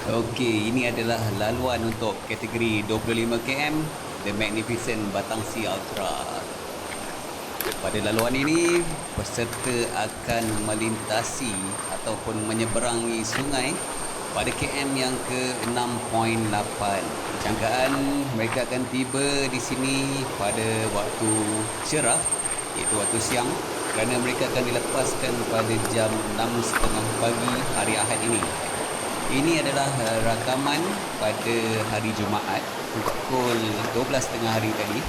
Okey, ini adalah laluan untuk kategori 25 km The Magnificent Batang Sea Ultra. Pada laluan ini, peserta akan melintasi ataupun menyeberangi sungai pada KM yang ke-6.8. Jangkaan mereka akan tiba di sini pada waktu cerah, iaitu waktu siang, kerana mereka akan dilepaskan pada jam 6.30 pagi hari Ahad ini. Ini adalah rakaman pada hari Jumaat pukul 12.30 hari tadi.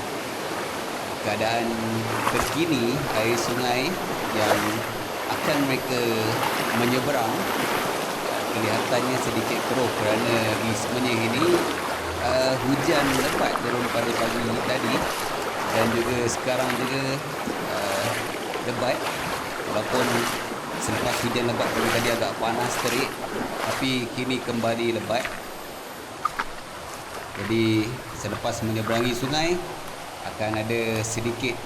Keadaan terkini air sungai yang akan mereka menyeberang kelihatannya sedikit keruh kerana di semenyi ini hujan lebat turun pada pagi tadi dan juga sekarang juga lebat. Walaupun selepas hujan lebat tadi agak panas terik, tapi kini kembali lebat. Jadi selepas menyeberangi sungai akan ada sedikit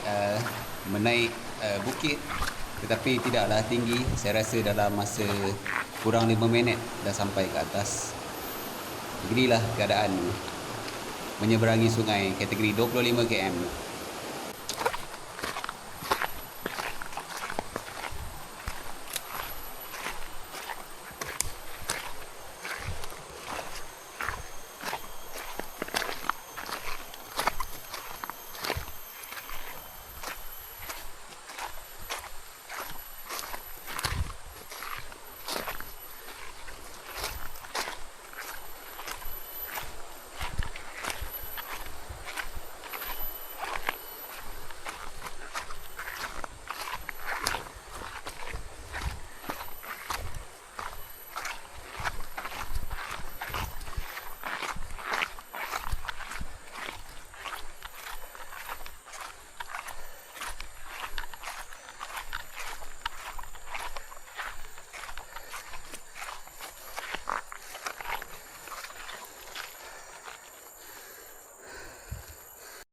menaik bukit, tetapi tidaklah tinggi. Saya rasa dalam masa kurang 5 minit dah sampai ke atas. Beginilah keadaan menyeberangi sungai kategori 25 km.